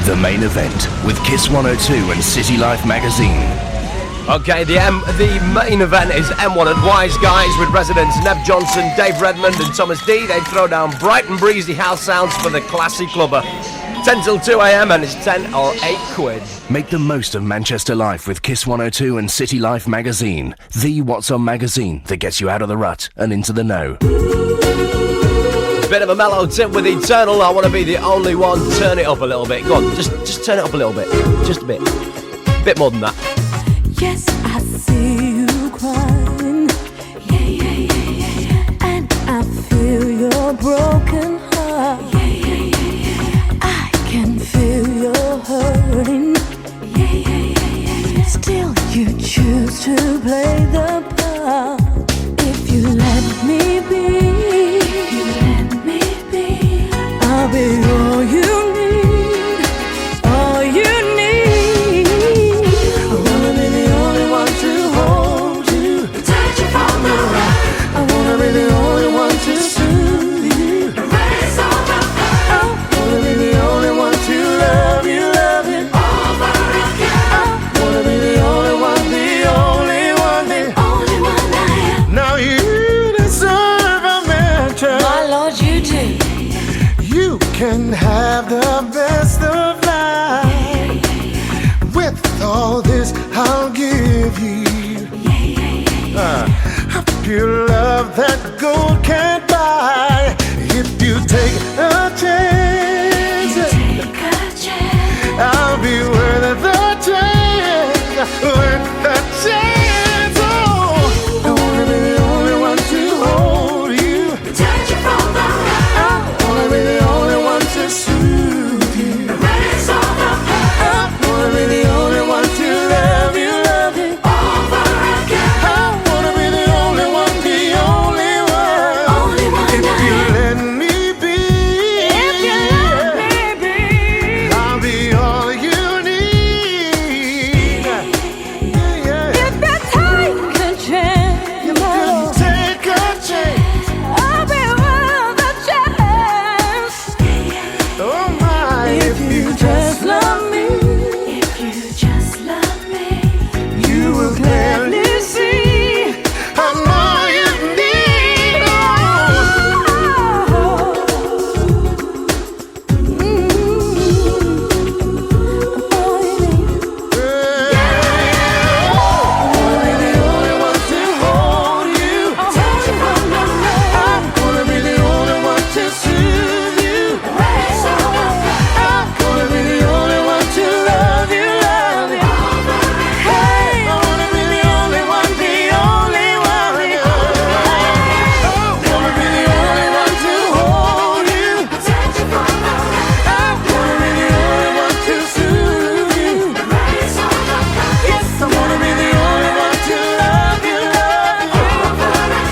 The main event with Kiss 102 and City Life magazine. Okay, the main event is M1 and Wise Guys with residents Nev Johnson, Dave Redmond and Thomas D. They throw down bright and breezy house sounds for the classy clubber. 10 till 2 a.m. and it's 10 or 8 quid. Make the most of Manchester life with Kiss 102 and City Life magazine. The What's On magazine that gets you out of the rut and into the know. Bit of a mellow tip with Eternal. I want to be the only one. Turn it up a little bit. Go on, just turn it up a little bit. Just a bit. Bit more than that. Yes, I see you crying. Yeah. And I feel your broken heart. Yeah. I can feel your hurting. Yeah. Still, you choose to play the part. If you let me be. I'll be all you need, all you need. I wanna be the only one to hold you, touch you from the right. I wanna be the only one to soothe you, erase all the hurt. I wanna be the only one to love you over again. I wanna be the only one, the only one, the only one I am. Now you deserve a mansion, my Lord, you do. You can have the best of life. With all this I'll give you a pure love that gold can't buy. If you take a chance, I'll be worth the chance, worth the chance. Oh, I wanna be the only one to hold you, touch you from the right. I wanna be the only one to soothe you, erase all the hurt. I wanna be the only one to love you over again. I wanna be the only one, the only one. If you let me be, I'll be all you need. If you take a chance, take a chance, I'll be worth a chance. Oh my, if you just love me, you will clearly see I'm all you need. I wanna be the only one to hold you, touch you from the right. I wanna be the only one to soothe you, erase all the hurt. I wanna be the only one to love you. Hey, I wanna be the only one, the only one. I wanna be the only one to hold you, touch you from the right. I wanna be the only one to soothe you, erase all the hurt. Yes, I wanna be the only one to love you.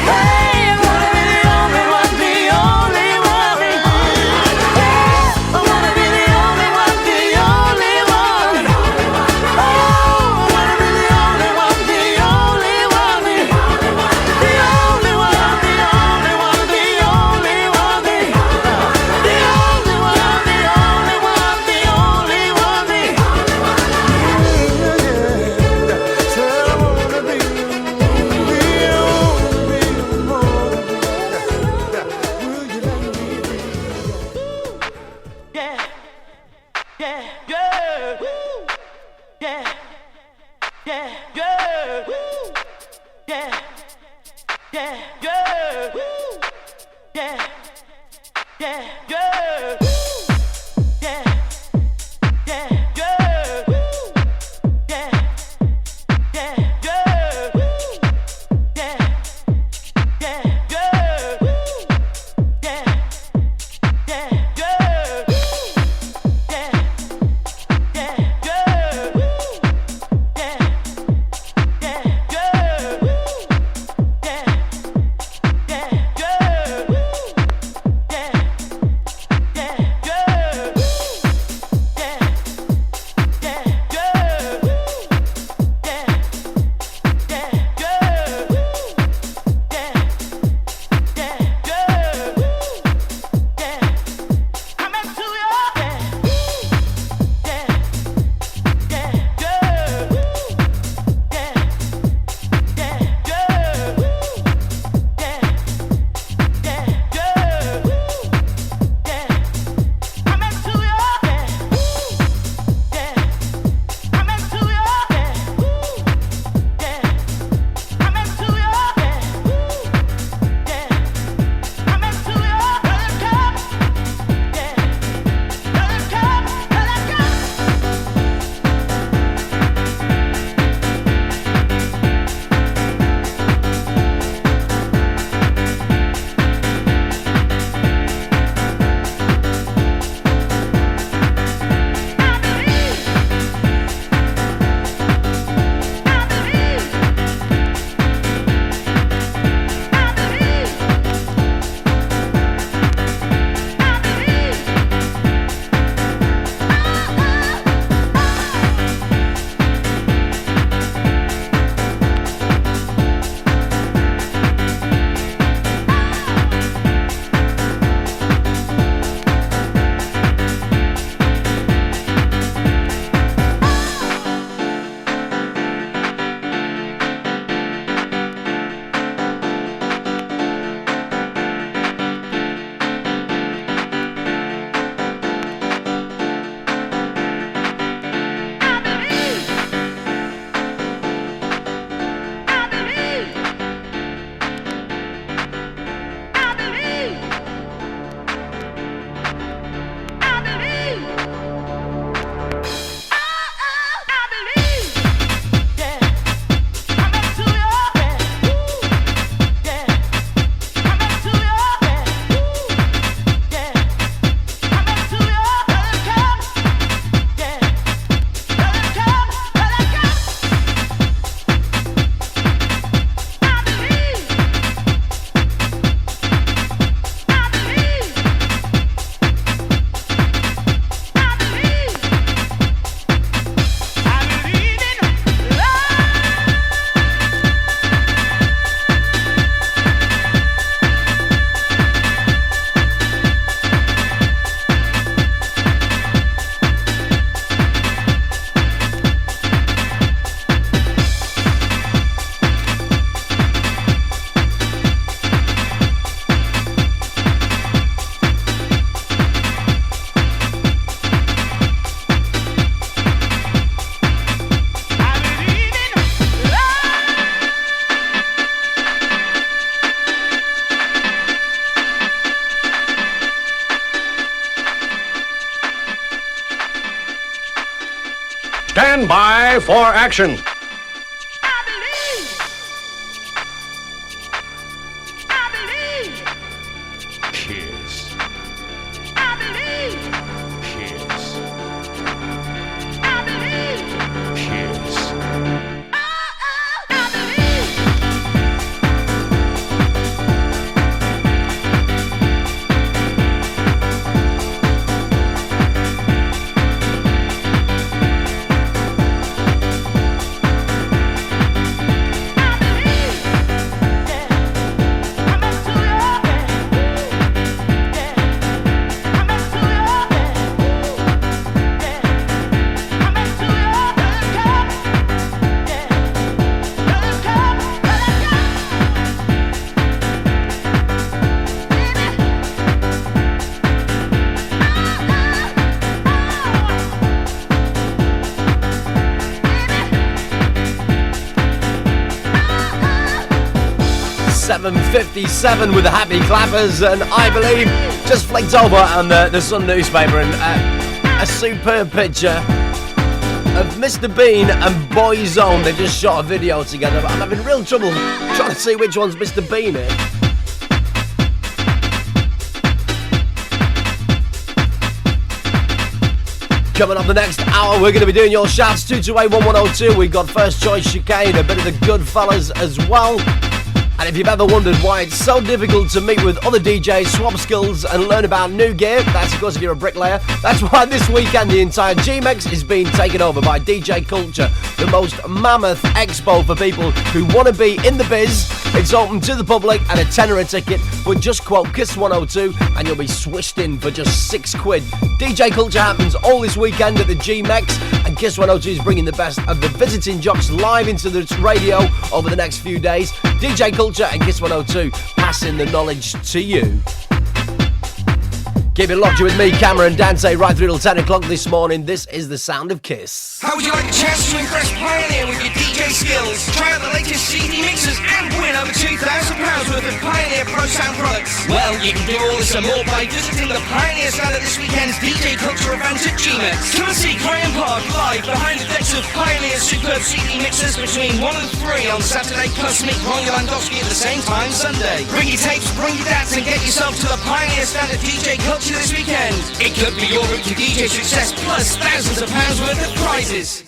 Hey, I wanna be the only one, the only one. Yes, I wanna be the only one, the only one. Oh, I wanna be the only one, the only one. The only one, the only one, the only one. The only one, the only one, the only one. Said I wanna be the only one. Will you let me be? Yeah. Woo. Yeah. Woo. Yeah. Woo. Yeah. Woo. Stand by for action. Kiss. Kiss. Kiss. 7:57 with the Happy Clappers, and I believe just flicked over on the Sun newspaper and a superb picture of Mr. Bean and Boyzone. They've just shot a video together, but I'm having real trouble trying to see which one's Mr. Bean here. Coming up the next hour, we're going to be doing your shouts 2281102. We've got First Choice Chicane, a bit of the Goodfellas as well. And if you've ever wondered why it's so difficult to meet with other DJs, swap skills and learn about new gear, that's of course if you're a bricklayer. That's why this weekend the entire G-Mex is being taken over by DJ Culture, the most mammoth expo for people who want to be in the biz. It's open to the public at a tenner a ticket, but just quote Kiss 102 and you'll be swished in for just £6. DJ Culture happens all this weekend at the G-Mex, and Kiss 102 is bringing the best of the visiting jocks live into the radio over the next few days. DJ Culture and Kiss 102 passing the knowledge to you. Keep it locked, you with me, Cameron, Dante, right through till 10 o'clock this morning. This is the sound of Kiss. How would you like a chance to impress Pioneer with your DJ skills? Try out the latest CD mixers and win over £2,000 worth of Pioneer Pro Sound products. Well, you can do all this and more by visiting the Pioneer stand at this weekend's DJ Culture event at G-Mex. Come and see Graeme live behind the decks of Pioneer's superb CD mixers between 1 and 3 on Saturday, plus meet Ronnie Landowski at the same time Sunday. Bring your tapes, bring your dats, and get yourself to the Pioneer stand at DJ Culture this weekend. It could be your route to DJ success, plus thousands of pounds worth of prizes.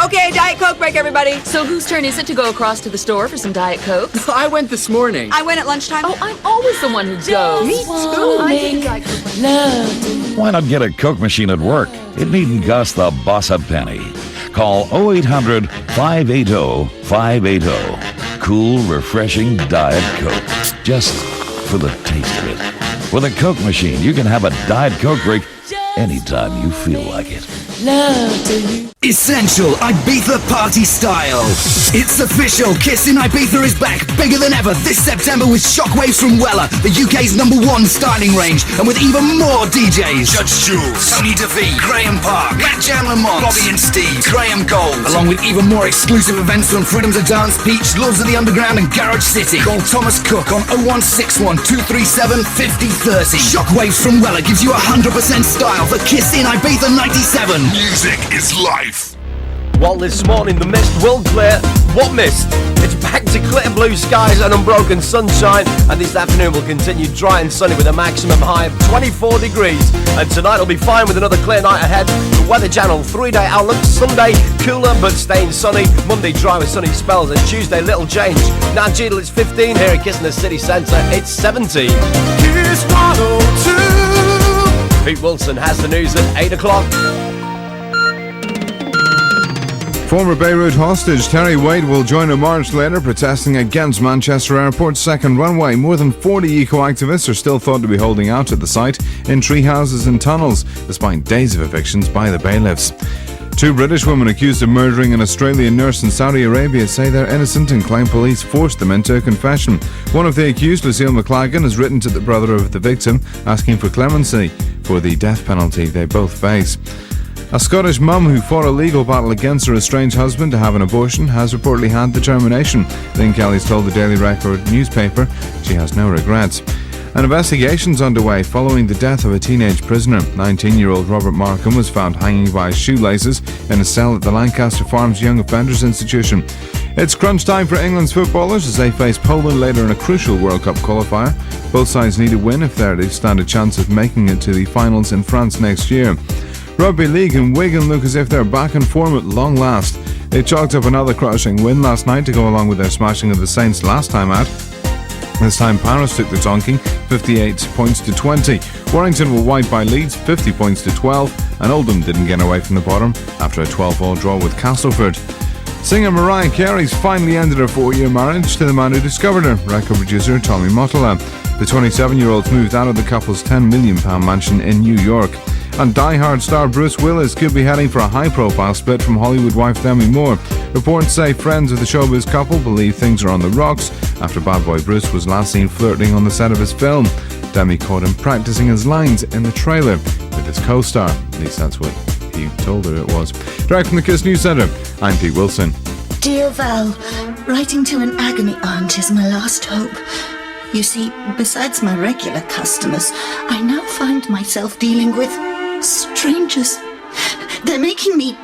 Okay, Diet Coke break, everybody. So whose turn is it to go across to the store for some Diet Coke? I went this morning. I went at lunchtime. Oh, I'm always the one who goes. Me too. I take a Diet Coke. Why not get a Coke machine at work? It needn't cost the boss a penny. Call 0800 580 580. Cool, refreshing Diet Coke. Just for the taste of it. With a Coke machine, you can have a Diet Coke break anytime you feel like it. Essential Ibiza party style. It's official. Kiss in Ibiza is back, bigger than ever this September with Shockwaves from Weller, the UK's #1 styling range, and with even more DJs. Judge Jules, Tony DeVee, Graham Park, Matt Jam Lamont, Bobby and Steve, Graham Gold, along with even more exclusive events from Freedom to Dance, Beach, Loves of the Underground and Garage City. Call Thomas Cook on 0161 237 5030. Shockwaves from Weller gives you 100% style for Kiss in Ibiza 97. Music is life. Well, this morning the mist will clear. What mist? It's back to clear blue skies and unbroken sunshine, and this afternoon will continue dry and sunny with a maximum high of 24 degrees. And tonight will be fine with another clear night ahead. The Weather Channel 3-day outlook: Sunday cooler but staying sunny, Monday dry with sunny spells, and Tuesday little change. Now Cheadle it's 15 here at Kiss in the city centre. It's 17. Kiss 102. Pete Wilson has the news at 8 o'clock. Former Beirut hostage Terry Wade will join a march later protesting against Manchester Airport's second runway. More than 40 eco-activists are still thought to be holding out at the site in tree houses and tunnels, despite days of evictions by the bailiffs. Two British women accused of murdering an Australian nurse in Saudi Arabia say they're innocent and claim police forced them into a confession. One of the accused, Lucille McLagan, has written to the brother of the victim asking for clemency for the death penalty they both face. A Scottish mum who fought a legal battle against her estranged husband to have an abortion has reportedly had the termination. Lynn Kelly's told the Daily Record newspaper she has no regrets. An investigation's underway following the death of a teenage prisoner. 19-year-old Robert Markham was found hanging by his shoelaces in a cell at the Lancaster Farms Young Offenders Institution. It's crunch time for England's footballers as they face Poland later in a crucial World Cup qualifier. Both sides need a win if they're to stand a chance of making it to the finals in France next year. Rugby League and Wigan look as if they're back in form at long last. They chalked up another crushing win last night to go along with their smashing of the Saints last time out. This time Paris took the donking, 58 points to 20. Warrington were wiped by Leeds, 50 points to 12, and Oldham didn't get away from the bottom after a 12-all draw with Castleford. Singer Mariah Carey's finally ended her 4-year marriage to the man who discovered her, record producer Tommy Mottola. The 27-year-olds moved out of the couple's £10 million mansion in New York. And Die Hard star Bruce Willis could be heading for a high-profile split from Hollywood wife Demi Moore. Reports say friends of the showbiz couple believe things are on the rocks after bad boy Bruce was last seen flirting on the set of his film. Demi caught him practicing his lines in the trailer with his co-star. At least that's what he told her it was. Direct from the Kiss News Centre, I'm Pete Wilson. Dear Val, writing to an agony aunt is my last hope. You see, besides my regular customers, I now find myself dealing with strangers. They're making me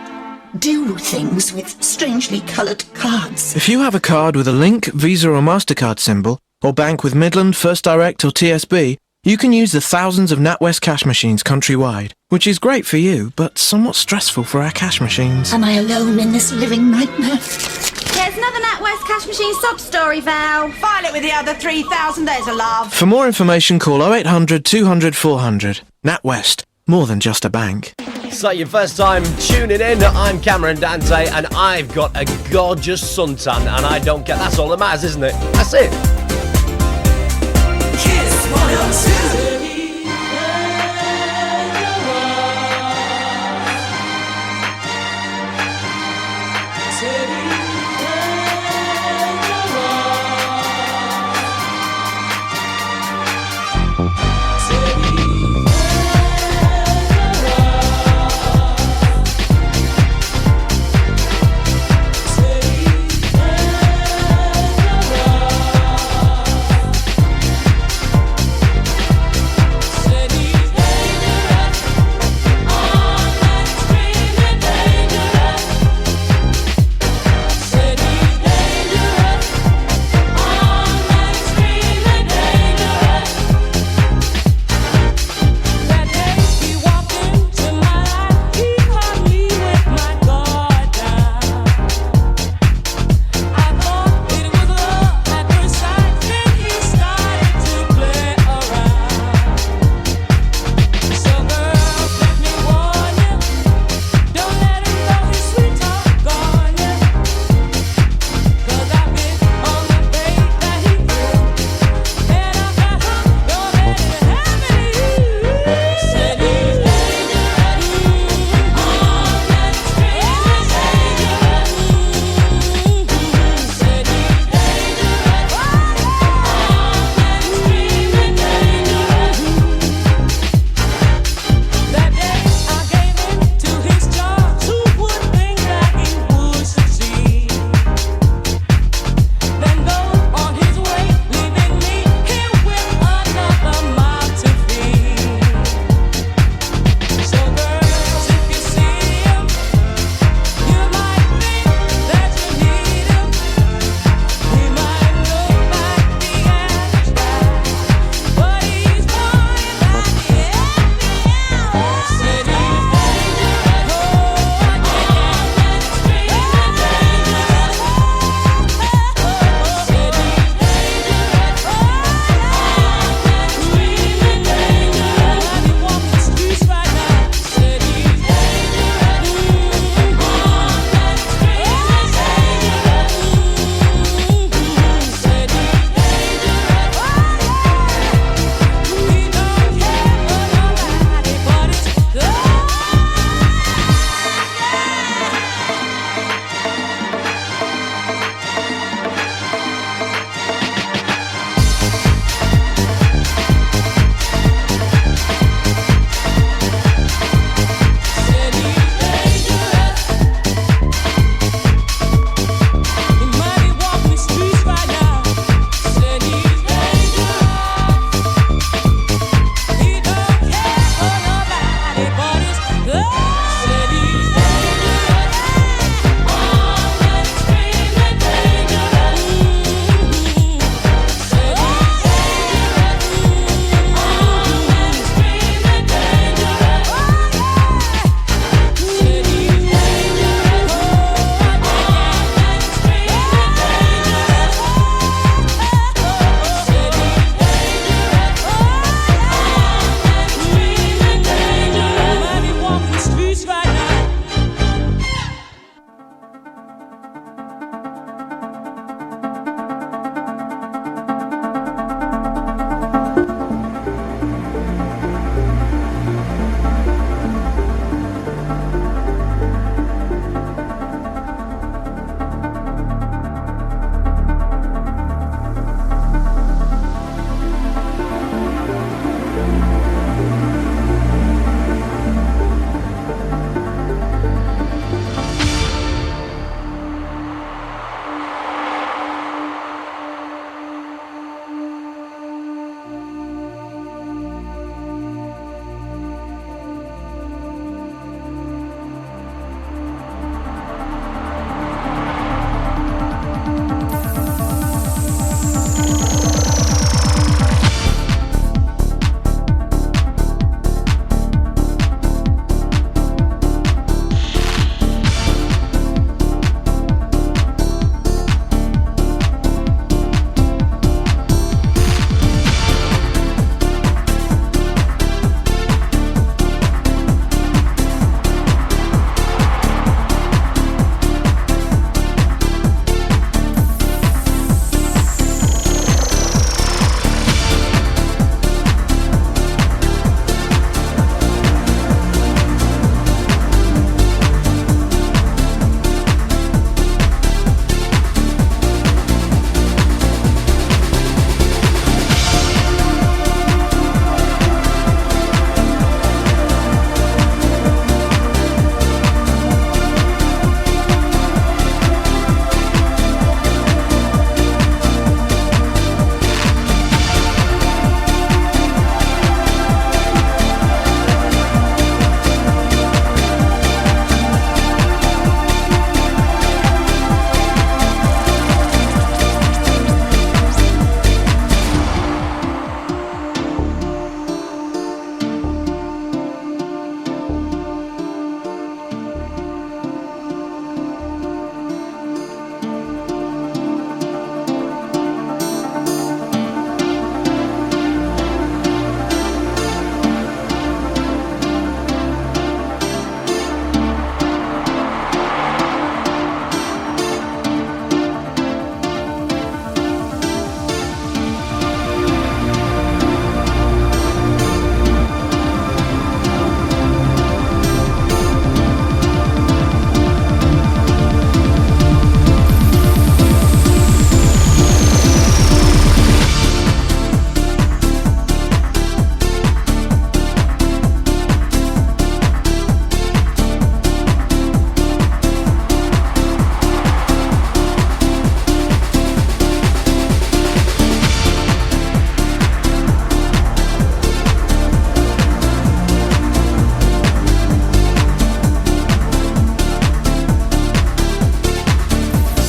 do things with strangely coloured cards. If you have a card with a Link, Visa or MasterCard symbol, or bank with Midland, First Direct or TSB, you can use the thousands of NatWest cash machines countrywide, which is great for you, but somewhat stressful for our cash machines. Am I alone in this living nightmare? There's another NatWest Cash Machine sub-story, Val. File it with the other 3,000 days of love. For more information, call 0800 200 400. NatWest, more than just a bank. So your first time tuning in, I'm Cameron Dante, and I've got a gorgeous suntan, and I don't care. That's all that matters, isn't it? That's it. Kiss 102.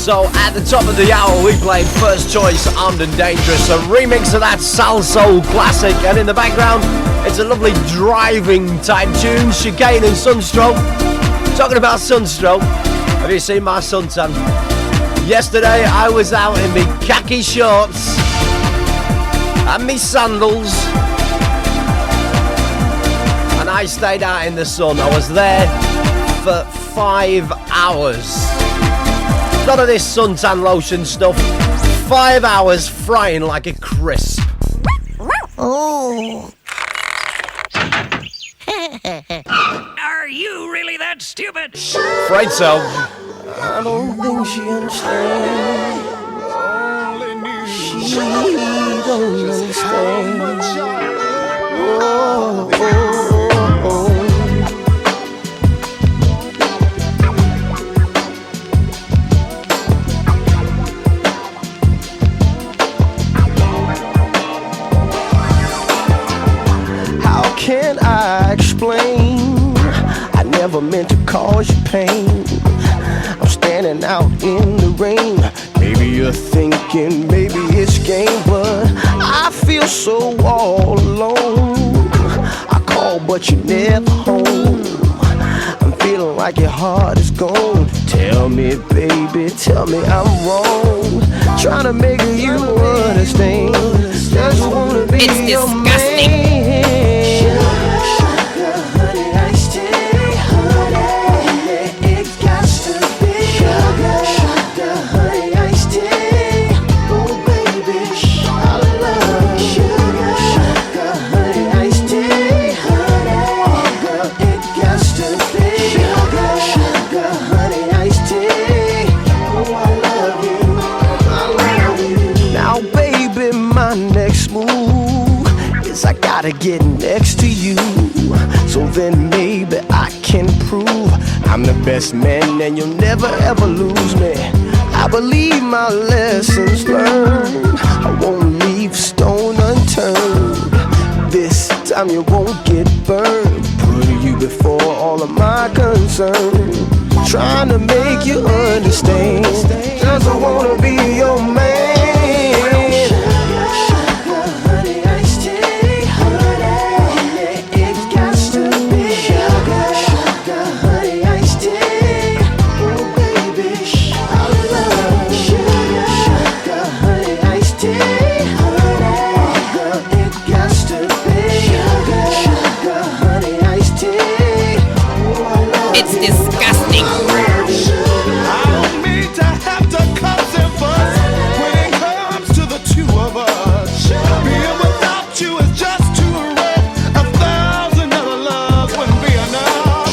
So at the top of the hour we played First Choice Armed and Dangerous, a remix of that Salsoul classic, and in the background it's a lovely driving type tune, Chicane and Sunstroke. Talking about Sunstroke, have you seen my suntan? Yesterday I was out in me khaki shorts and me sandals, and I stayed out in the sun. I was there for 5 hours. None of this suntan lotion stuff. 5 hours frying like a crisp. Oh. Are you really that stupid? Afraid so. I don't think she understands. She don't understand. Oh, oh, oh. How can I explain? I never meant to cause you pain. I'm standing out in the rain. Maybe you're thinking, maybe it's game, but I feel so all alone. I call, but you're never home. I'm feeling like your heart is gone. Tell me, baby, tell me I'm wrong. Trying to make you understand. Just wanna be your man. I gotta get next to you, so then maybe I can prove I'm the best man and you'll never ever lose me. I believe my lessons learned, I won't leave stone unturned. This time you won't get burned, put you before all of my concerns. Trying to make you understand, just I wanna be your man. It's disgusting. I don't mean to have to cuss and fuss when it comes to the two of us. Being without you is just too rough. 1,000 other loves wouldn't be enough.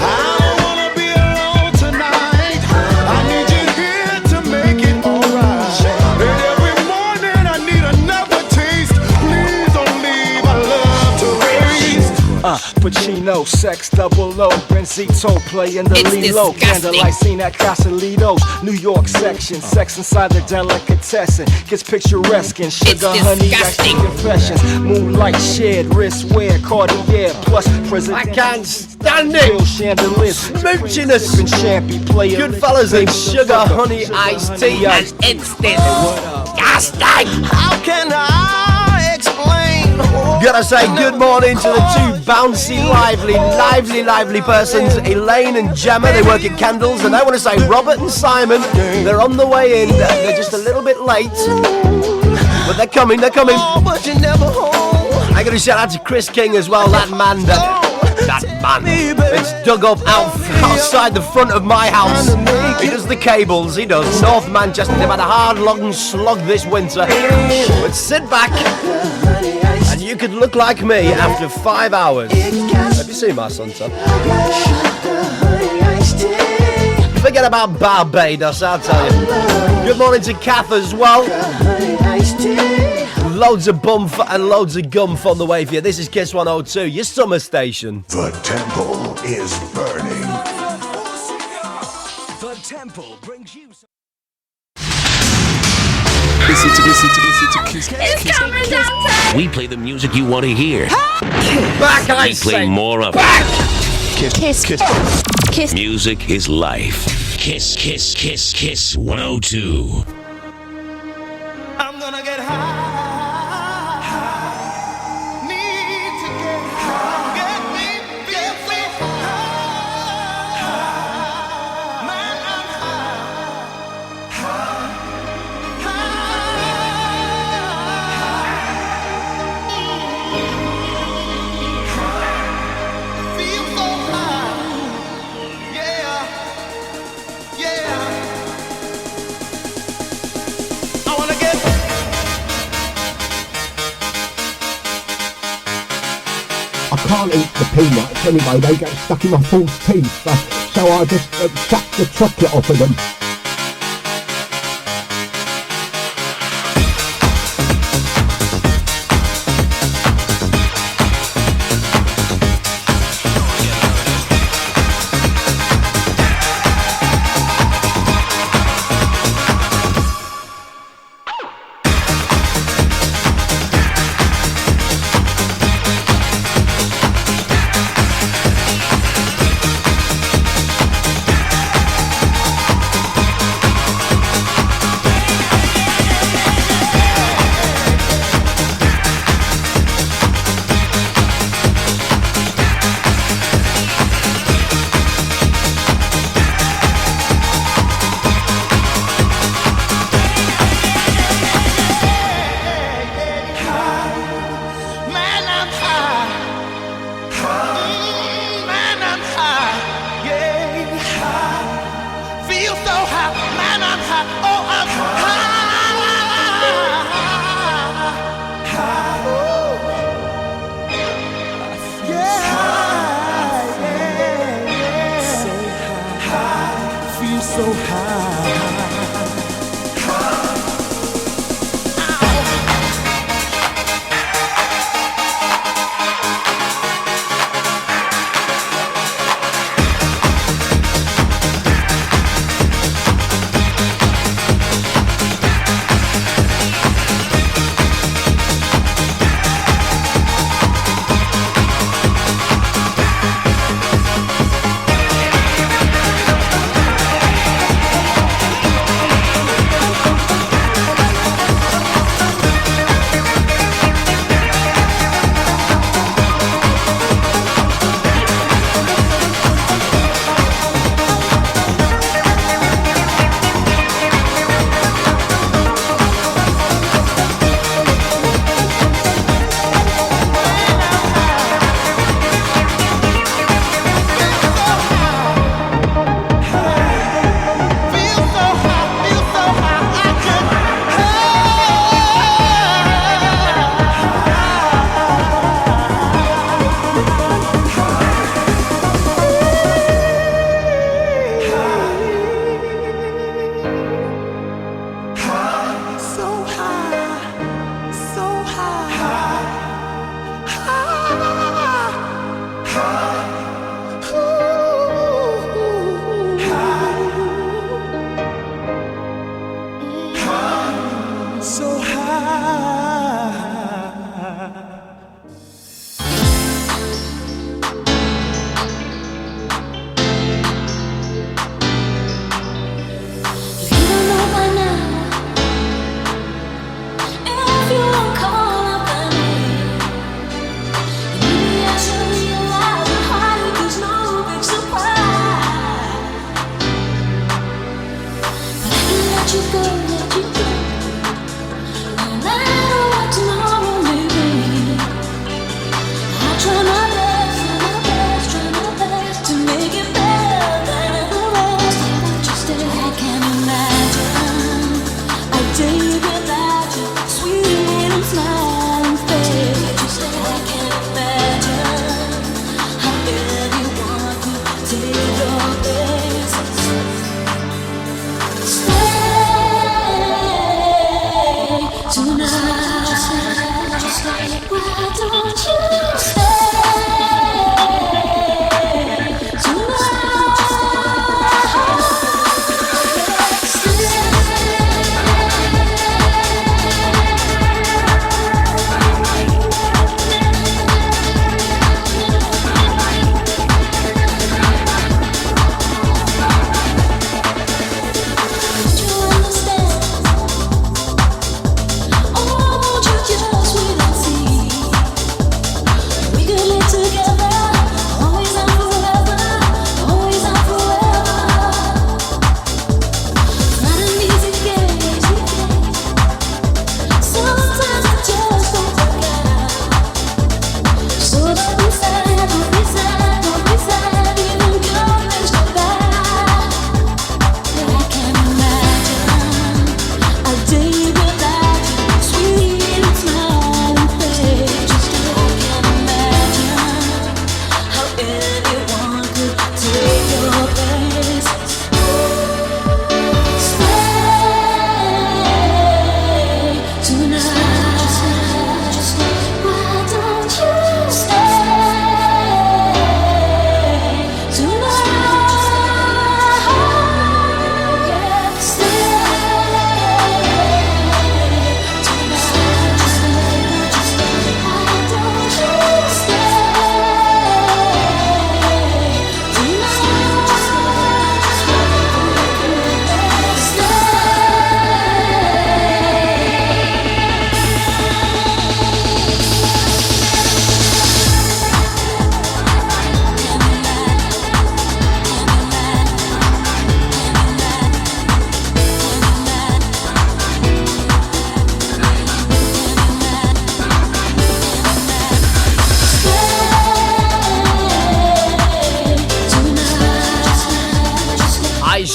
I don't wanna be alone tonight. I need you here to make it alright. And every morning I need another taste. Please don't leave my love to waste. Pacino, sex, double O, Benzito, play in the Lilo, candlelight scene at Casalitos, New York section, sex inside the delicatessen, gets picturesque and sugar, honey, that's the confessions, moonlight shared, wrist wear, Cartier, plus president. I can't stand it! Smoochiness and champagne, play Goodfellas and sugar, honey, iced tea, and it's disgusting! How can I explain? Gotta say good morning to the two bouncy, lively persons, Elaine and Gemma. They work at Candles, and I want to say Robert and Simon. They're on the way in. They're just a little bit late, but they're coming. But you never home. I gotta shout out to Chris King as well. That man. It's dug up outside the front of my house. He does the cables. He does North Manchester. They've had a hard, long slog this winter. But sit back. And you could look like me after 5 hours. Have you seen my suntan? Forget about Barbados, I'll tell you. Good morning to Kath as well. Loads of bump and loads of gump on the way for you. This is Kiss 102, your summer station. The temple is burning. The temple brings you some... Listen to Kiss. It's coming, Dante! We play the music you want to hear. Back, I say. We play more of back. it. Kiss. Music is life. Kiss 102. I'm gonna get high. Need to get high. Get me feel so high. Man, I'm high. Feel so high. Yeah. I wanna get. I can't eat the peanuts anyway, they get stuck in my false teeth, so I just suck the chocolate off of them.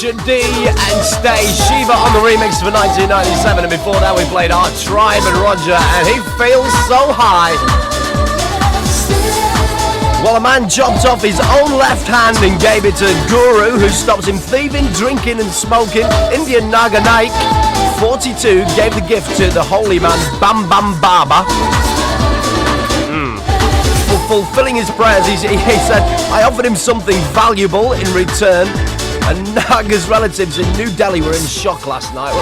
Teacher D and Stay. Shiva on the remix for 1997, and before that we played Our Tribe and Roger, and He Feels So High. Well, a man chopped off his own left hand and gave it to Guru, who stops him thieving, drinking and smoking. Indian Naga Naik, 42, gave the gift to the holy man Bam Bam Baba. For fulfilling his prayers, he said, I offered him something valuable in return. And Naga's relatives in New Delhi were in shock last night.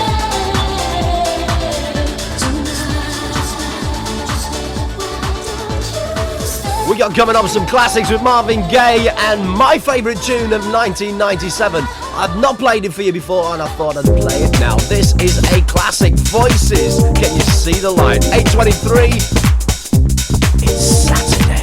We got coming up some classics with Marvin Gaye and my favourite tune of 1997. I've not played it for you before and I thought I'd play it now. This is a classic, Voices. Can you see the light? 8:23. It's Saturday.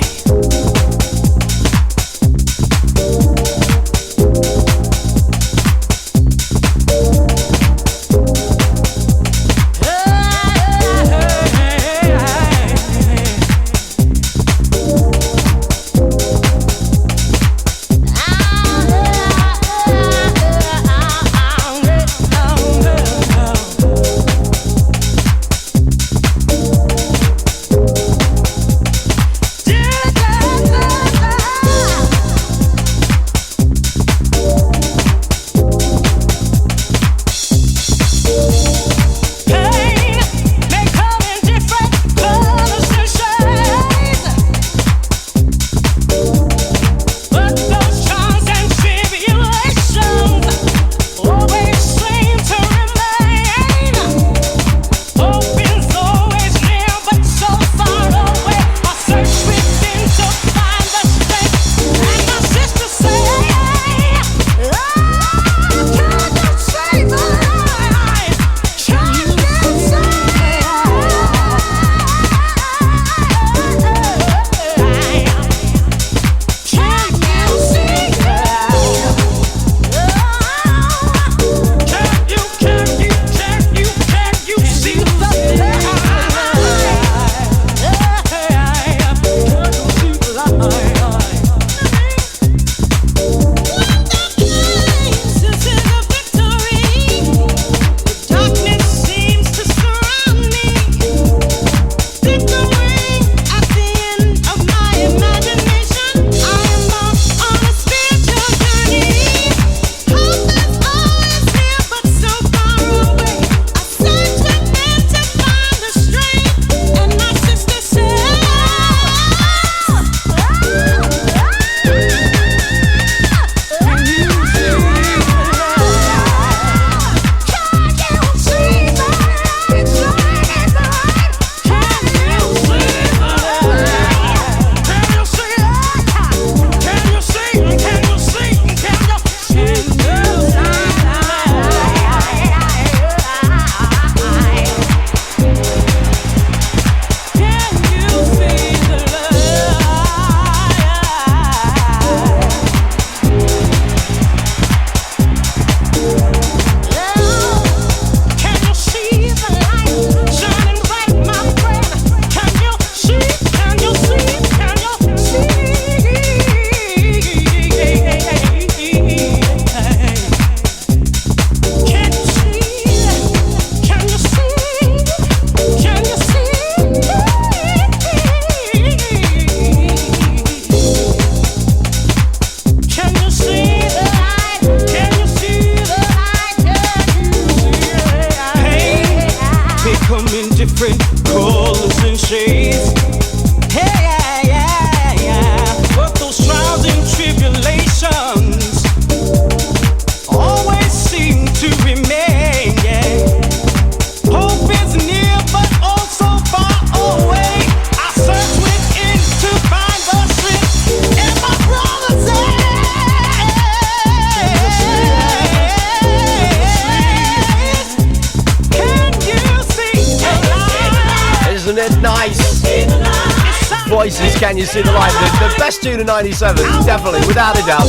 Voices, Can You See the Light? The best tune of 97, definitely, without a doubt.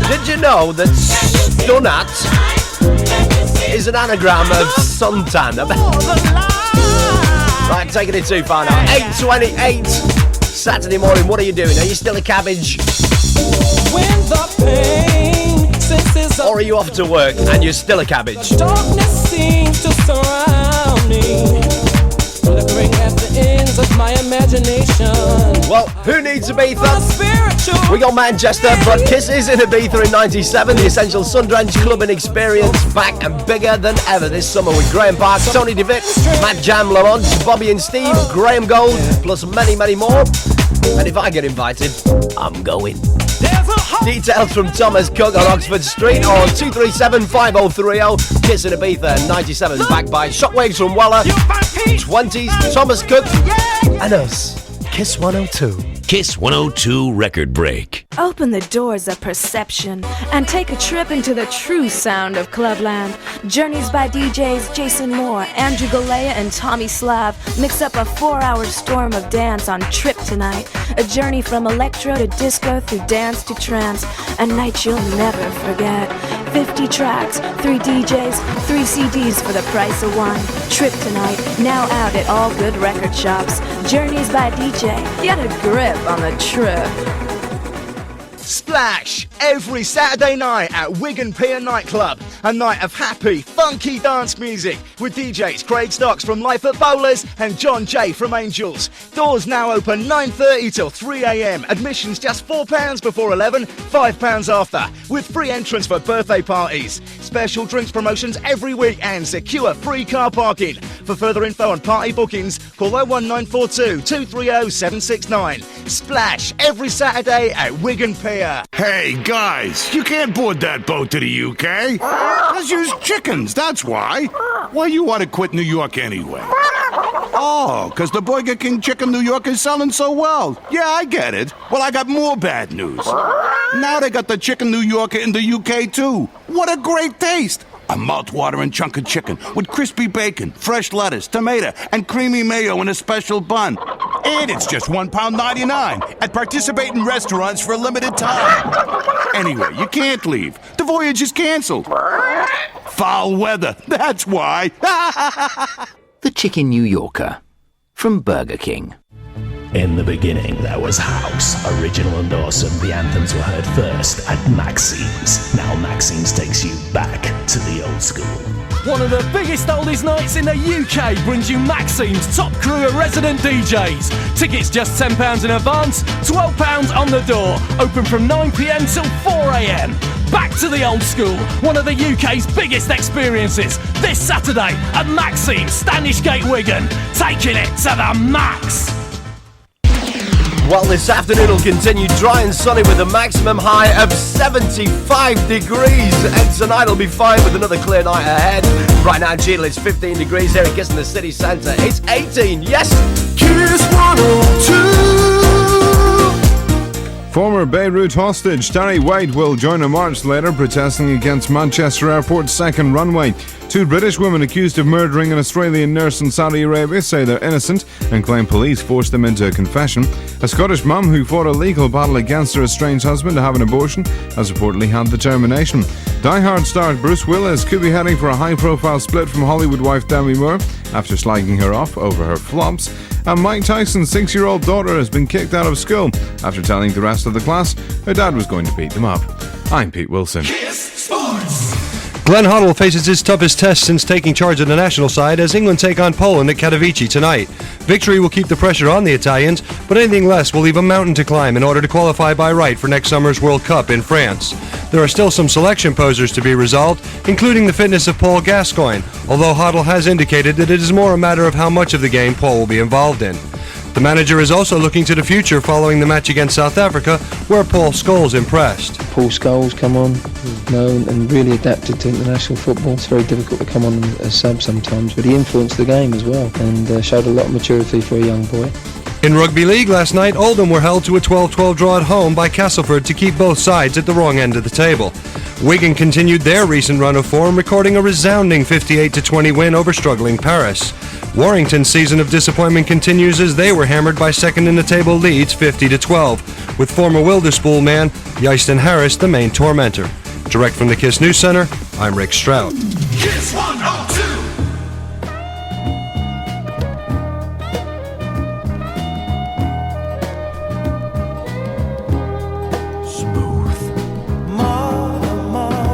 Did you know that Stunat is an anagram of suntan? Right, taking it too far now. 8:28, Saturday morning, what are you doing? Are you still a cabbage? When the pain senses Or are you off to work and you're still a cabbage? darkness seems to surround me, flickering at the ends of my imagination. Well, who needs Ibiza? We got Manchester, but Kiss is in Ibiza in 97. The Essential Sun-drenched clubbing experience back and bigger than ever this summer with Graham Park, Tony DeVitt, Matt Jam Lamont, Bobby and Steve, Graham Gold, plus many, many more. And if I get invited, I'm going. Details from Thomas Cook on Oxford Street or 237-5030. Kiss in Ibiza 97, backed by Shockwaves from Weller, 20s, Thomas Cook, and us. Kiss 102. Kiss 102 record break. Open the doors of perception and take a trip into the true sound of Clubland. Journeys by DJs Jason Moore, Andrew Galea, and Tommy Slav mix up a 4-hour storm of dance on Trip Tonight. A journey from electro to disco through dance to trance. A night you'll never forget. 50 tracks, 3 DJs, 3 CDs for the price of one. Trip Tonight, now out at all good record shops. Journeys by DJ, get a grip on the trip. Splash! Every Saturday night at Wigan Pier Nightclub. A night of happy, funky dance music with DJs Craig Stocks from Life at Bowlers and John Jay from Angels. Doors now open 9:30 till 3 a.m. Admissions just £4 before 11, £5 after. With free entrance for birthday parties. Special drinks promotions every week and secure free car parking. For further info and party bookings, call 01942 230 769. Splash! Every Saturday at Wigan Pier. Hey, guys, you can't board that boat to the UK. Let's use chickens, that's why. Why you want to quit New York anyway? Oh, because the Burger King Chicken New York is selling so well. Yeah, I get it. Well, I got more bad news. Now they got the Chicken New Yorker in the UK, too. What a great taste. A mouth-watering chunk of chicken with crispy bacon, fresh lettuce, tomato, and creamy mayo in a special bun. And it's just £1.99 at participating restaurants for a limited time. Anyway, you can't leave. The voyage is canceled. Foul weather, that's why. The Chicken New Yorker from Burger King. In the beginning, there was house, original and awesome. The anthems were heard first at Maxine's. Now Maxine's takes you back to the old school. One of the biggest oldies nights in the UK brings you Maxine's top crew of resident DJs. Tickets just £10 in advance, £12 on the door. Open from 9 p.m. till 4 a.m. Back to the old school, one of the UK's biggest experiences. This Saturday at Maxine's, Standish Gate, Wigan. Taking it to the max. Well, this afternoon will continue dry and sunny with a maximum high of 75 degrees. And tonight will be fine with another clear night ahead. Right now in Cheadle it's 15 degrees. Here at Kiss in the city centre, it's 18. Yes! Kiss 102! Former Beirut hostage Terry White will join a march later protesting against Manchester Airport's second runway. 2 British women accused of murdering an Australian nurse in Saudi Arabia say they're innocent and claim police forced them into a confession. A Scottish mum who fought a legal battle against her estranged husband to have an abortion has reportedly had the termination. Die Hard star Bruce Willis could be heading for a high-profile split from Hollywood wife Demi Moore after slagging her off over her flops. And Mike Tyson's 6-year-old daughter has been kicked out of school after telling the rest of the class her dad was going to beat them up. I'm Pete Wilson. Glenn Hoddle faces his toughest test since taking charge of the national side as England take on Poland at Katowice tonight. Victory will keep the pressure on the Italians, but anything less will leave a mountain to climb in order to qualify by right for next summer's World Cup in France. There are still some selection posers to be resolved, including the fitness of Paul Gascoigne, although Hoddle has indicated that it is more a matter of how much of the game Paul will be involved in. The manager is also looking to the future following the match against South Africa, where Paul Scholes impressed. Paul Scholes come on, known and really adapted to international football. It's very difficult to come on as sub sometimes, but he influenced the game as well and showed a lot of maturity for a young boy. In Rugby League last night, Oldham were held to a 12-12 draw at home by Castleford to keep both sides at the wrong end of the table. Wigan continued their recent run of form, recording a resounding 58-20 win over struggling Paris. Warrington's season of disappointment continues as they were hammered by second-in-the-table Leeds 50-12, with former Wilderspool man Yeiston Harris the main tormentor. Direct from the KISS News Center, I'm Rick Stroud. Kiss 102! Smooth. Mama,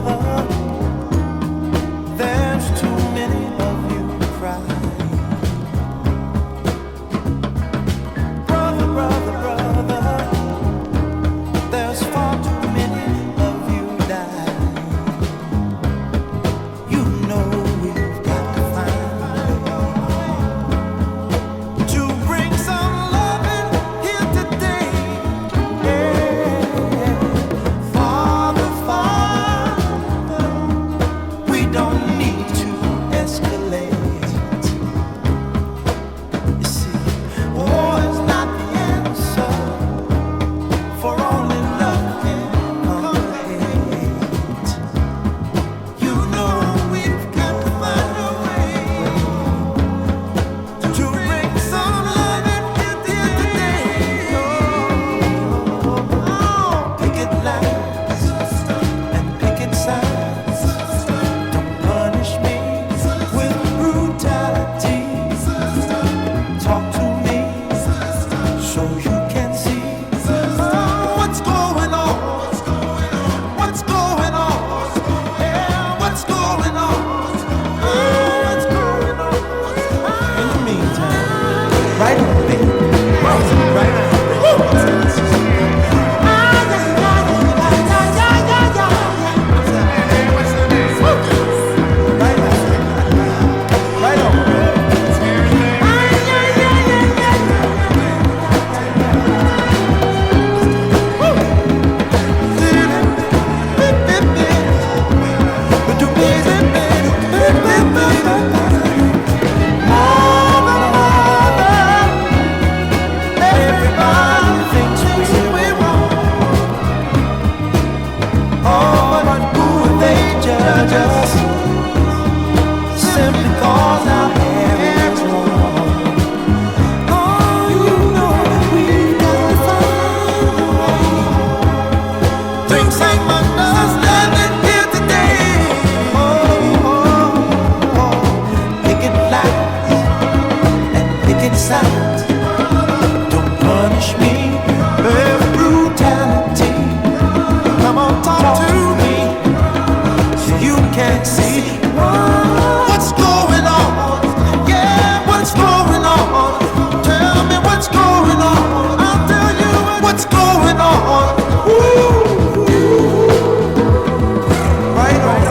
bring some understanding here today. Picket lines and picket signs don't punish me with brutality. Come on, talk to me so you can see what's going on. Yeah, what's going on? Tell me what's going on. I'll tell you what's going on. Right on.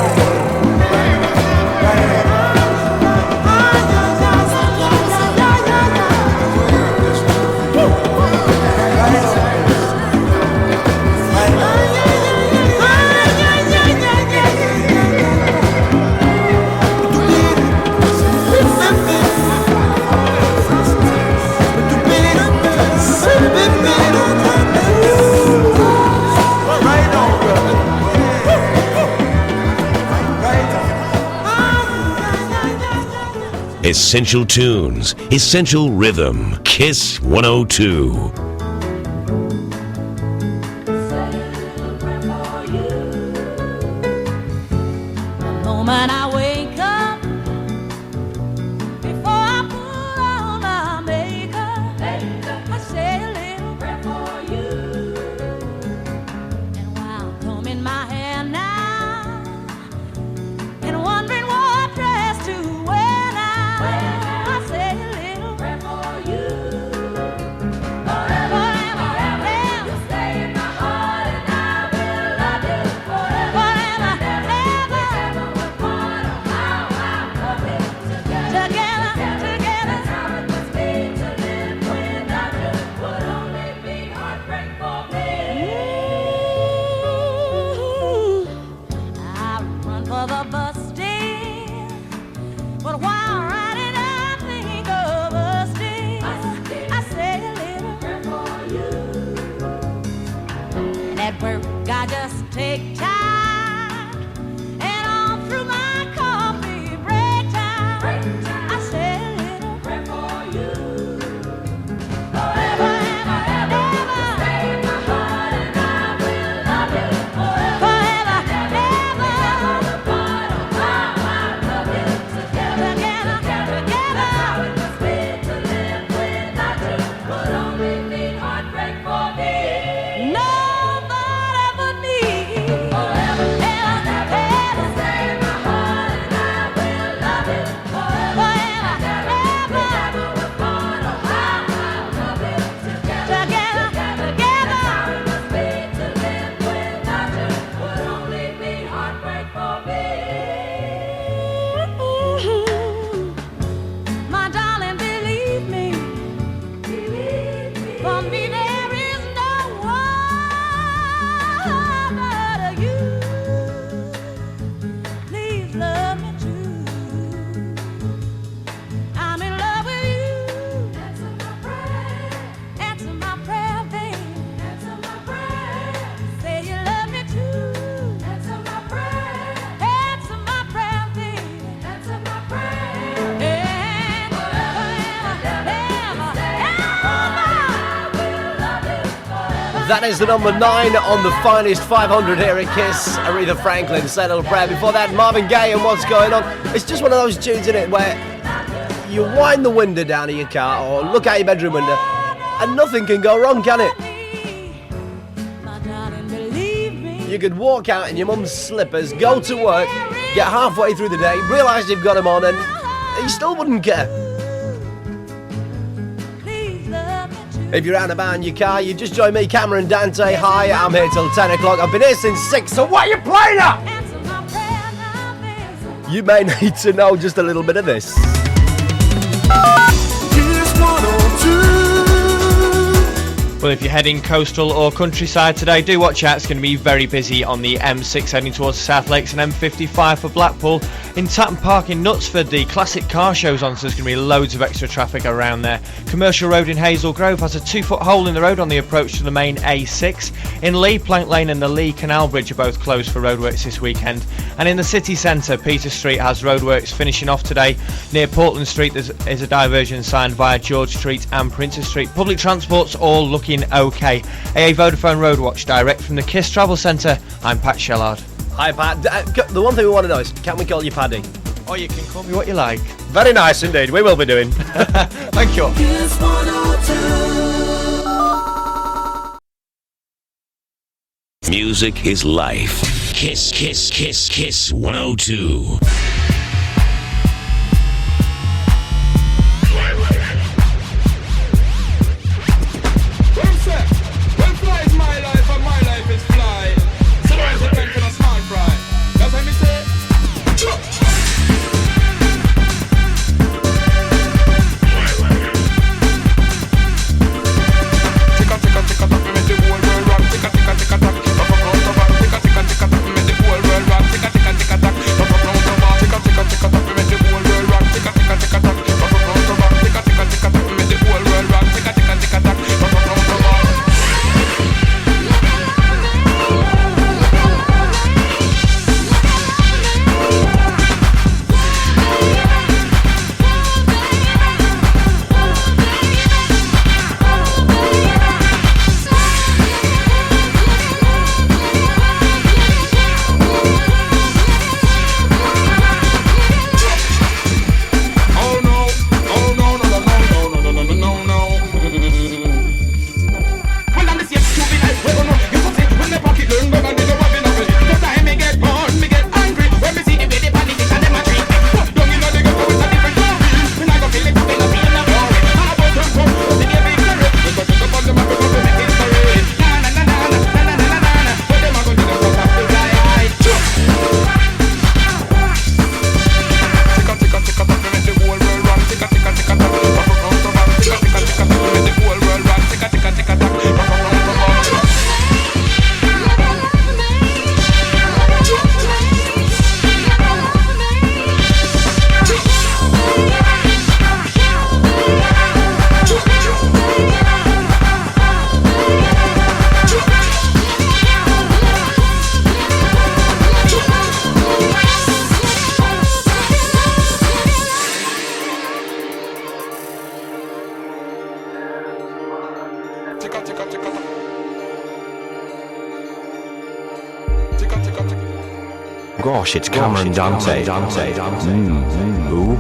Essential tunes, essential rhythm. Kiss 102. Moment I wake up, before I put on my makeup, I say a little prayer for you. And while combing my hair now, and wondering what dress to wear now, I say a little prayer for you. Forever, forever, you stay in my heart, and I will love you forever, ever. I just take time, and all through my coffee break time, I say a little prayer for you. Forever, ever, ever, stay in my heart, and I will love you forever, ever. Apart on how I love you together, together. How it must be to live without you would only mean heartbreak for me. No. That is the number 9 on the finest 500 here at Kiss. Aretha Franklin, Say a Little Prayer. Before that, Marvin Gaye and What's Going On. It's just one of those tunes, isn't it, where you wind the window down of your car or look out your bedroom window and nothing can go wrong, can it? You could walk out in your mum's slippers, go to work, get halfway through the day, realise you've got them on and you still wouldn't care. If you're out and about in your car, you just join me, Cameron, Dante. Hi, I'm here till 10 o'clock. I've been here since 6, so what are you playing at? You may need to know just a little bit of this. Well, if you're heading coastal or countryside today, do watch out. It's going to be very busy on the M6 heading towards the South Lakes and M55 for Blackpool. In Tatton Park in Knutsford, the classic car show's on, so there's going to be loads of extra traffic around there. Commercial Road in Hazel Grove has a 2-foot hole in the road on the approach to the main A6. In Lee, Plank Lane and the Lee Canal Bridge are both closed for roadworks this weekend. And in the city centre, Peter Street has roadworks finishing off today. Near Portland Street, there is a diversion sign via George Street and Princess Street. Public transport's all looking looking okay. AA Vodafone Roadwatch, direct from the KISS Travel Centre. I'm Pat Shellard. Hi, Pat. The one thing we want to know is, can we call you Paddy? Or you can call me what you like. Very nice indeed. We will be doing. Thank you. Kiss 102. Music is life. Kiss, kiss, kiss, kiss 102. Gosh, it's Cameron Dante. Ooh.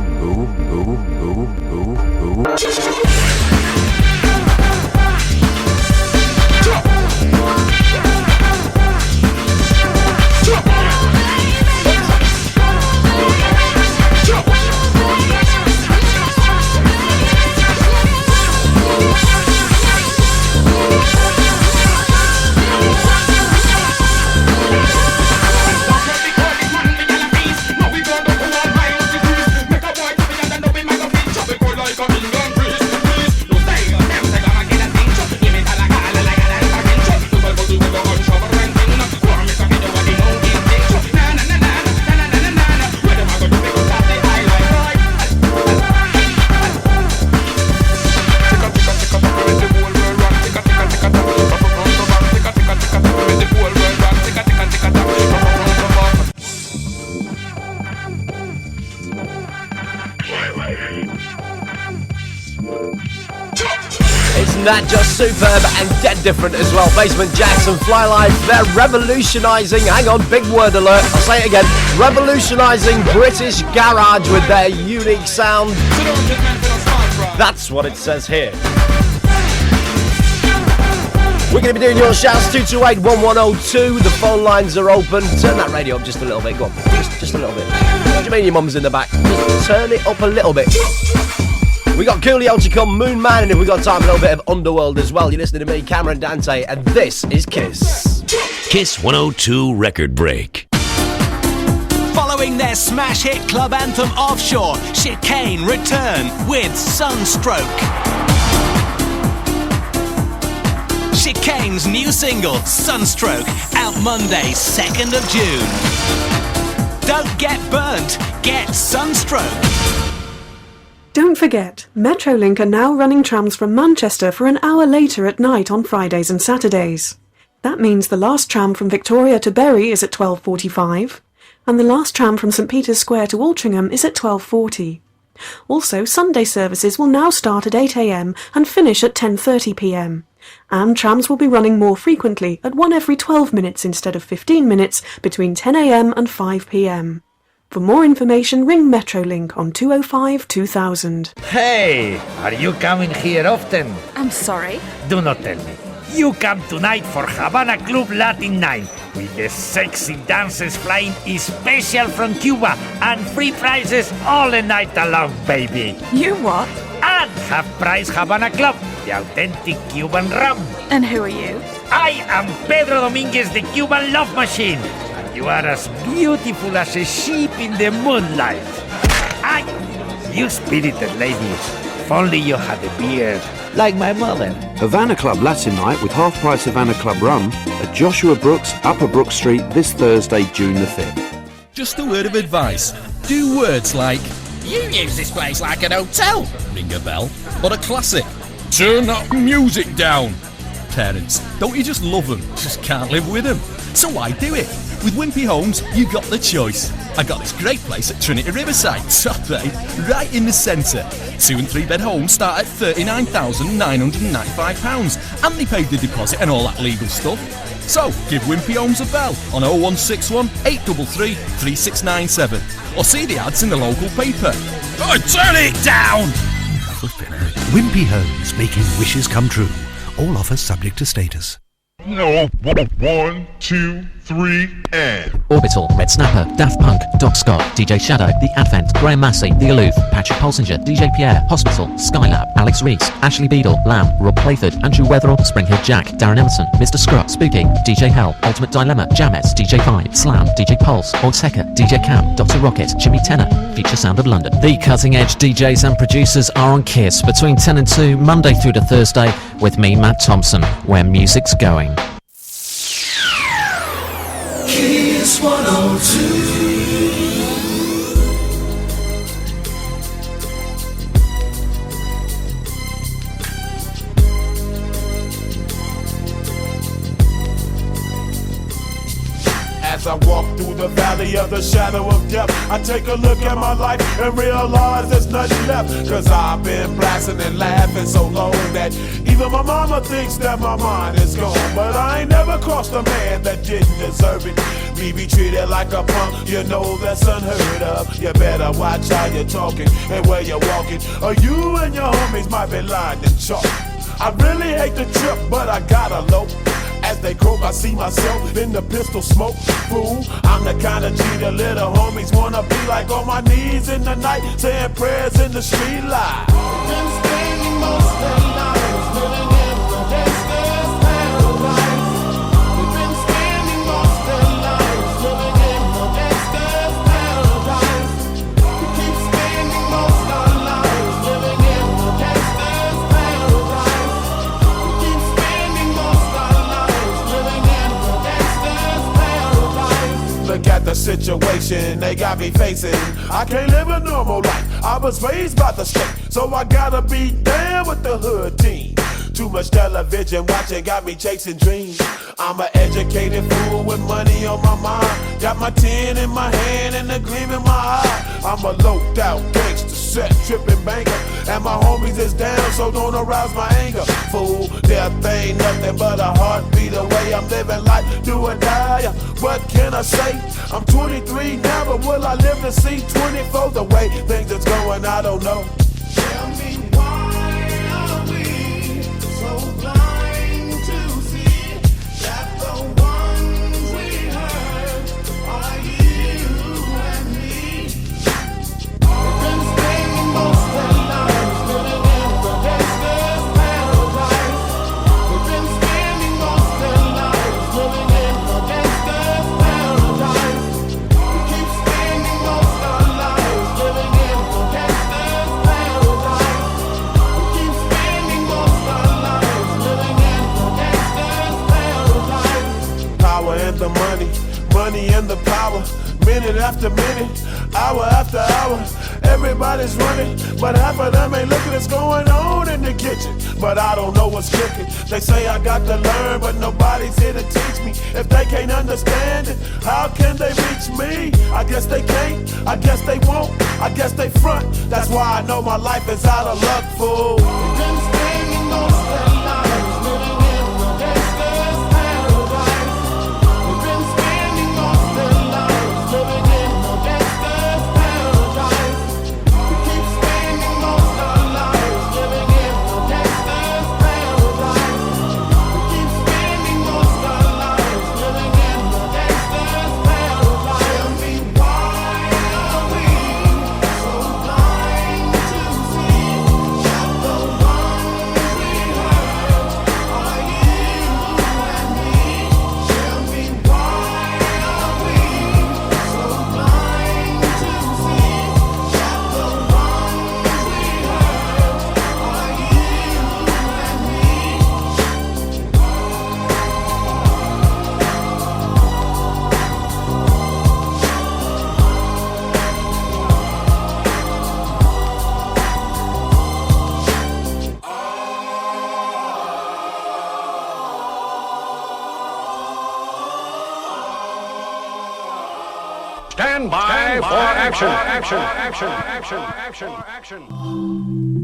That just superb and dead different as well. Basement Jacks and Fly Life, they're revolutionising, hang on, big word alert, I'll say it again, revolutionising British garage with their unique sound. That's what it says here. We're going to be doing your shouts, 228-1102, the phone lines are open. Turn that radio up just a little bit, go on, just a little bit. What do you mean your mum's in the back? Just turn it up a little bit. We got Coolio to come, Moon Man, and if we got time, a little bit of Underworld as well. You're listening to me, Cameron Dante, and this is Kiss. Kiss 102 record break. Following their smash hit club anthem Offshore, Chicane return with Sunstroke. Chicane's new single, Sunstroke, out Monday, 2nd of June. Don't get burnt, get Sunstroke. Don't forget, Metrolink are now running trams from Manchester for an hour later at night on Fridays and Saturdays. That means the last tram from Victoria to Bury is at 12:45, and the last tram from St Peter's Square to Altrincham is at 12:40. Also, Sunday services will now start at 8 a.m. and finish at 10:30 p.m. And trams will be running more frequently, at one every 12 minutes instead of 15 minutes, between 10 a.m. and 5 p.m. For more information, ring Metrolink on 205 2000. Hey, are you coming here often? I'm sorry? Do not tell me. You come tonight for Havana Club Latin Night with the sexy dancers flying special from Cuba and free prizes all the night long, baby. You what? And half price Havana Club, the authentic Cuban rum. And who are you? I am Pedro Dominguez, the Cuban love machine. And you are as beautiful as a sheep in the moonlight. You spirited lady. If only you had a beard, like my mother. Havana Club Latin Night with half-price Havana Club rum at Joshua Brooks, Upper Brook Street this Thursday, June the 5th. Just a word of advice. Do words like, You use this place like an hotel. ring a bell, or a classic, turn that music down. Parents, don't you just love them? Just can't live with them. So why do it? With Wimpy Homes, you got the choice. I got this great place at Trinity Riverside, top right in the centre. 2 and 3 bed homes start at £39,995 and they paid the deposit and all that legal stuff. So give Wimpy Homes a bell on 0161 833 3697 or see the ads in the local paper. Oh, turn it down! Wimpy Homes, making wishes come true. All offers subject to status. No, 1, 2, 3, and Orbital, Red Snapper, Daft Punk, Doc Scott, DJ Shadow, The Advent, Graham Massey, The Aloof, Patrick Polsinger, DJ Pierre, Hospital, Skylab, Alex Reese, Ashley Beadle, Lamb, Rob Playford, Andrew Weatherall, Springhill Jack, Darren Emerson, Mr. Scrub, Spooky, DJ Hell, Ultimate Dilemma, Jamet, DJ Vibe, Slam, DJ Pulse, Old Secker, DJ Cam, Dr. Rocket, Jimmy Tenor, Future Sound of London. The cutting edge DJs and producers are on KISS between 10 and 2, Monday through to Thursday, with me, Matt Thompson, where music's going. Kiss 102. As I walk through the valley of the shadow of death, I take a look at my life and realize there's nothing left. Cause I've been blasting and laughing so long that even my mama thinks that my mind is gone. But I ain't never crossed a man that didn't deserve it. Me be treated like a punk, you know that's unheard of. You better watch how you're talking and where you're walking, or you and your homies might be lined in chalk. I really hate the trip, but I gotta low. As they croak, I see myself in the pistol smoke. Fool, I'm the kind of G the little homies wanna be like, on my knees in the night, saying prayers in the street light. Been spending most of their lives living in the gangster's paradise. We've been spending most of their lives living in the gangster's paradise. We keep spending most of our lives living in the gangster's paradise. We keep spending most of our lives living in the gangster's paradise. Look at the situation they got me facing. I can't live a normal life. I was raised by the state, so I gotta be down with the hood team. Too much television watching got me chasing dreams. I'm an educated fool with money on my mind. Got my tin in my hand and a gleam in my eye. I'm a loped out gangster, set tripping banker, and my homies is down, so don't arouse my anger. Fool, death ain't nothing but a heartbeat away. I'm living life, do or die. What can I say? I'm 23 now, but will I live to see 24? The way things is going, I don't know. Tell me why are we so blind to see that the ones we hurt are you and me? We've been spending most of our lives living in the gangster's paradise. We've been spending most of our lives living in the gangster's paradise. We keep spending most of our lives living in the gangster's paradise. We keep spending most of our lives living in the gangster's paradise. Power and the money, money and the power. Minute after minute, hour after hour, everybody's running, but half of them ain't looking what's going on in the kitchen. But I don't know what's cooking. They say I got to learn, but nobody's here to teach me. If they can't understand it, how can they reach me? I guess they can't, I guess they won't, I guess they front. That's why I know my life is out of luck, fool. We've been spending most of our lives living Stand by for action. Action. Action. Action. Action. Action.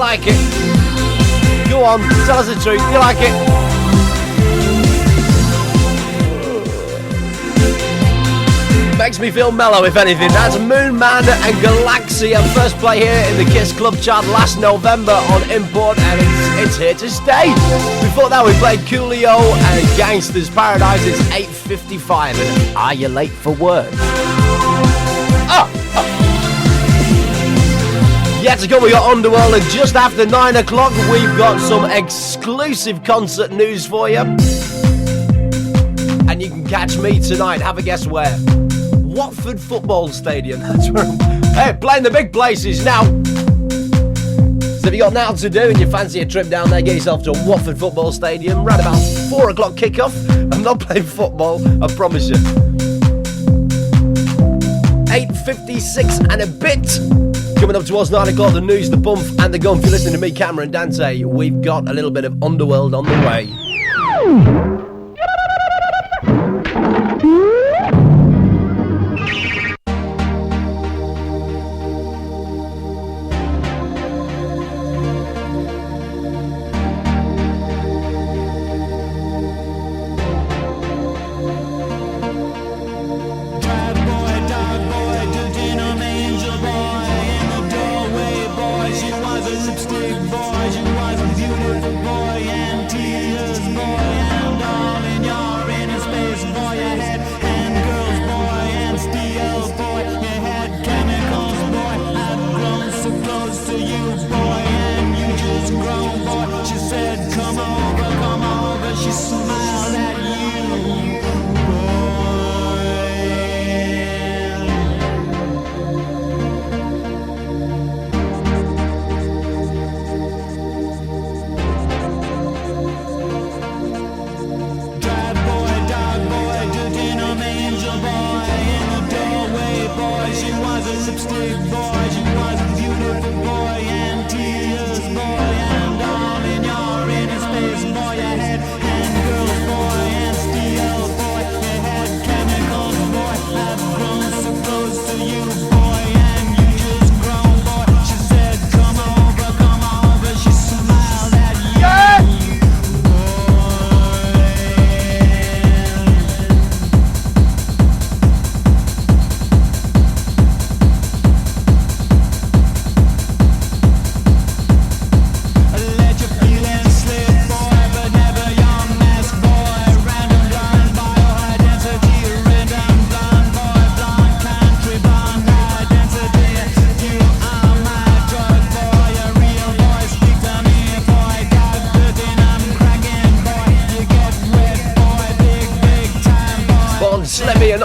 like it? Go on, tell us the truth. Do you like it? Makes me feel mellow, if anything. That's Moon Man and Galaxy at first play here in the Kiss Club chart last November on Import, and it's here to stay. Before that, we played Coolio and Gangsters Paradise. It's 8:55, and are you late for work? Yet to go, we got Underworld, and just after 9 o'clock, we've got some exclusive concert news for you. And you can catch me tonight, have a guess where? Watford Football Stadium. That's where hey, playing the big places now. So if you got now to do and you fancy a trip down there, get yourself to Watford Football Stadium. Right about 4 o'clock kickoff. I'm not playing football, I promise you. 8:56 and a bit. Coming up towards 9 o'clock, the news, the bump, and the gun. If you're listening to me, Cameron and Dante, we've got a little bit of Underworld on the way.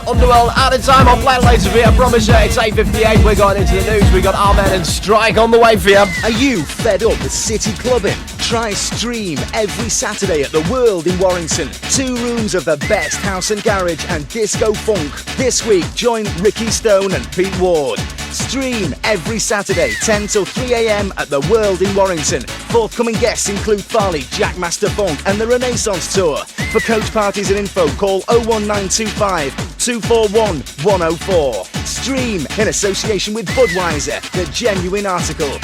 Underworld at the time. I'll play later for you, I promise you. It's 8:58. We're going into the news. We got Armen and Strike on the way for you. Are you fed up with city clubbing? Try Stream every Saturday at the World in Warrington. 2 rooms of the best house and garage and disco funk. This week, join Ricky Stone and Pete Ward. Stream every Saturday, 10 till 3 a.m. at the World in Warrington. Forthcoming guests include Farley, Jack Master Funk and the Renaissance Tour. For coach parties and info, call 01925 241 104. Stream in association with Budweiser, the genuine article.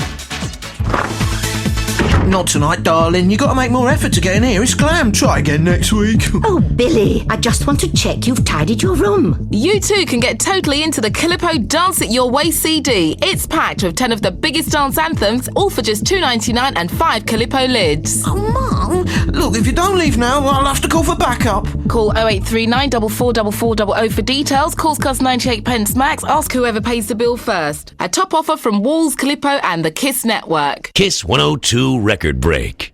Not tonight, darling. You got to make more effort to get in here. It's glam. Try again next week. Oh, Billy, I just want to check you've tidied your room. You too can get totally into the Calippo Dance It Your Way CD. It's packed with 10 of the biggest dance anthems, all for just $2.99 and 5 Calippo lids. Oh, Mum. Look, if you don't leave now, I'll have to call for backup. Call 0839 444400 for details. Calls cost 98 pence max. Ask whoever pays the bill first. A top offer from Walls, Calippo and the Kiss Network. Kiss 102 Record Break.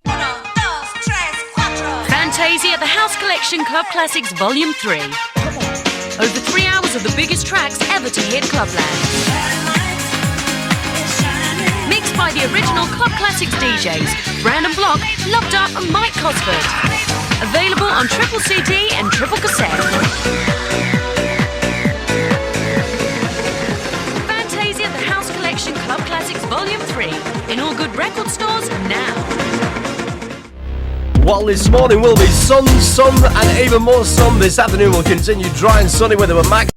Fantasia, the House Collection Club Classics Volume 3. Over 3 hours of the biggest tracks ever to hit Clubland. Mixed by the original Club Classics DJs, Brandon Block, Loved Up and Mike Cosford. Available on triple CD and triple cassette. Fantasia, the House Collection Club Classics Volume 3. In all good record stores now. Well, this morning will be sun, and even more sun. This afternoon will continue dry and sunny with a max